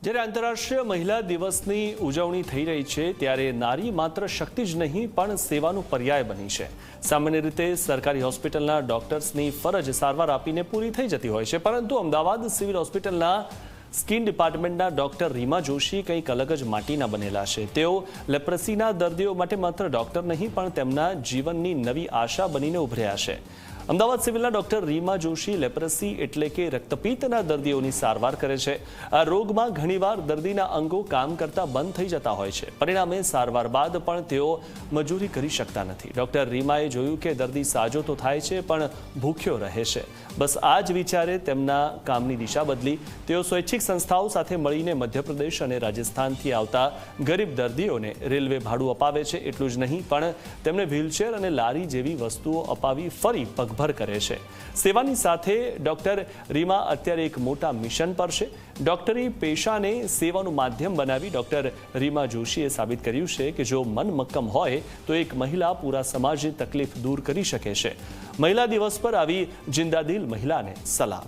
જ્યારે આંતરરાષ્ટ્રીય મહિલા દિવસની ઉજવણી થઈ રહી છે ત્યારે નારી માત્ર શક્તિ જ નહીં પણ સેવાનો પર્યાય બની છે। સામાન્ય રીતે સરકારી હોસ્પિટલના ડોક્ટર્સની ફરજ સારવાર આપીને પૂરી થઈ જતી હોય છે, પરંતુ અમદાવાદ સિવિલ હોસ્પિટલના સ્કિન ડિપાર્ટમેન્ટના ડોક્ટર રીમા જોશી કંઈક અલગ જ માટીના બનેલા છે। તેઓ લેપ્રસીના દર્દીઓ માટે માત્ર ડોક્ટર નહીં પણ તેમના જીવનની નવી આશા બનીને ઉભર્યા છે। અમદાવાદ સિવિલના ડોક્ટર રીમા જોશી લેપ્રસી એટલે કે રક્તપિત્તના દર્દીઓની સારવાર કરે છે। આ રોગમાં ઘણીવાર દર્દીના અંગો કામ કરતા બંધ થઈ જતા હોય છે, પરિણામે સારવાર બાદ પણ તેઓ મજૂરી કરી શકતા નથી। ડોક્ટર રીમાએ જોયું કે દર્દી સાજો તો થાય છે પણ ભૂખ્યો રહે છે। બસ આ જ વિચારે તેમના કામની દિશા બદલી। તેઓ સ્વૈચ્છિક સંસ્થાઓ સાથે મળીને મધ્યપ્રદેશ અને રાજસ્થાનથી આવતા ગરીબ દર્દીઓને રેલવે ભાડું અપાવે છે। એટલું જ નહીં પણ તેમને વ્હીલચેર અને લારી જેવી વસ્તુઓ અપાવી ફરી પગભર કરે છે। સેવાની સાથે ડોક્ટર રીમા અત્યારે એક મોટા મિશન પર છે। ડોક્ટરી પેશાને સેવાનું માધ્યમ બનાવી ડોક્ટર રીમા જોશીએ સાબિત કર્યું છે કે જો મન મક્કમ હોય તો એક મહિલા પૂરા સમાજની તકલીફ દૂર કરી શકે છે। મહિલા દિવસ પર આવી જિંદાદિલ મહિલાને સલામ।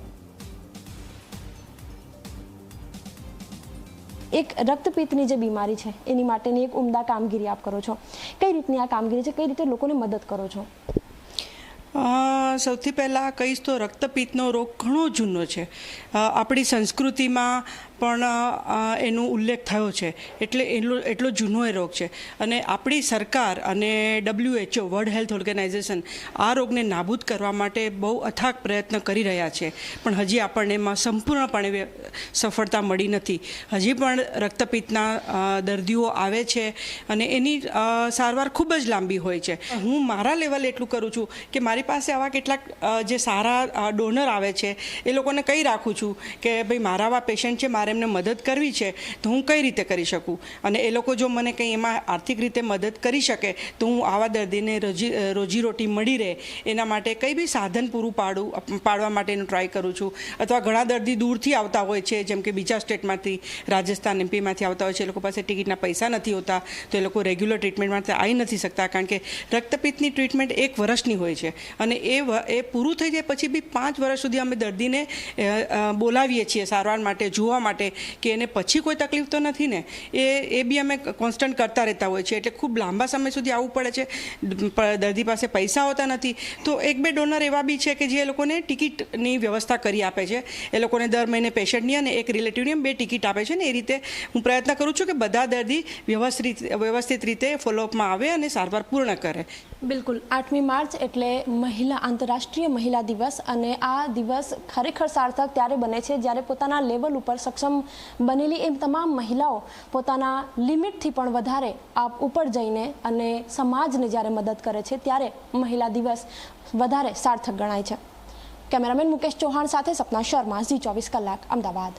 એક રક્તપિત્તની જે બીમારી છે એની માટેની એક ઉમદા કામગીરી આપ કરો છો। કઈ રીતની આ કામગીરી છે, કઈ રીતે લોકોને મદદ કરો છો? સૌથી પહેલાં કહીશ તો રક્તપિત્તનો રોગ ઘણો જૂનો છે। આપણી સંસ્કૃતિમાં પણ એનો ઉલ્લેખ થયો છે, એટલે એટલો જૂનો એ રોગ છે। અને આપણી સરકાર અને WHO વર્લ્ડ હેલ્થ ઓર્ગેનાઇઝેશન આ રોગને નાબૂદ કરવા માટે બહુ અથાગ પ્રયત્ન કરી રહ્યા છે, પણ હજી આપણને એમાં સંપૂર્ણપણે સફળતા મળી નથી। હજી પણ રક્તપિત્તના દર્દીઓ આવે છે અને એની સારવાર ખૂબ જ લાંબી હોય છે। હું મારા લેવલે એટલું કરું છું કે મારી પાસે આવા કેટલાક જે સારા ડોનર આવે છે એ લોકોને કહી રાખું છું કે ભાઈ મારા આવા પેશન્ટ છે, એમને મદદ કરવી છે તો હું કઈ રીતે કરી શકું, અને એ લોકો જો મને કંઈ એમાં આર્થિક રીતે મદદ કરી શકે તો હું આવા દર્દીને રોજીરોટી મળી રહે એના માટે કંઈ બી સાધન પૂરું પાડવા માટેનું ટ્રાય કરું છું। અથવા ઘણા દર્દી દૂરથી આવતા હોય છે, જેમ કે બીજા સ્ટેટમાંથી, રાજસ્થાન એમપીમાંથી આવતા હોય છે, એ લોકો પાસે ટિકિટના પૈસા નથી હોતા તો એ લોકો રેગ્યુલર ટ્રીટમેન્ટ માટે આવી નથી શકતા, કારણ કે રક્તપિત્તની ટ્રીટમેન્ટ 1 વર્ષની હોય છે અને એ પૂરું થઈ જાય પછી બી 5 વર્ષ સુધી અમે દર્દીને બોલાવીએ છીએ સારવાર માટે, જોવા માટે કે એને પછી કોઈ તકલીફ તો નથી ને, એ બી અમે કોન્સ્ટન્ટ કરતા રહેતા હોય છે। એટલે ખૂબ લાંબા સમય સુધી આવવું પડે છે। દર્દી પાસે પૈસા હોતા નથી તો 1-2 ડોનર એવા બી છે કે જે લોકોને ટિકિટની વ્યવસ્થા કરી આપે છે। એ લોકોને દર મહિને પેશન્ટની અને એક રિલેટિવની 2 ટિકિટ આપે છે ને એ રીતે હું પ્રયત્ન કરું છું કે બધા દર્દી વ્યવસ્થિત રીતે ફોલોઅપમાં આવે અને સારવાર પૂર્ણ કરે। બિલકુલ, 8મી માર્ચ એટલે આંતરરાષ્ટ્રીય મહિલા દિવસ, અને આ દિવસ ખરેખર સાર્થક ત્યારે બને છે જ્યારે પોતાના લેવલ ઉપર સક્ષમ બનેલી એ તમામ મહિલાઓ પોતાના લિમિટથી પણ વધારે ઉપર જઈને અને સમાજને જ્યારે મદદ કરે છે ત્યારે મહિલા દિવસ વધારે સાર્થક ગણાય છે। કેમેરામેન મુકેશ ચૌહાણ સાથે સપના શર્મા, Zee 24 કલાક, અમદાવાદ।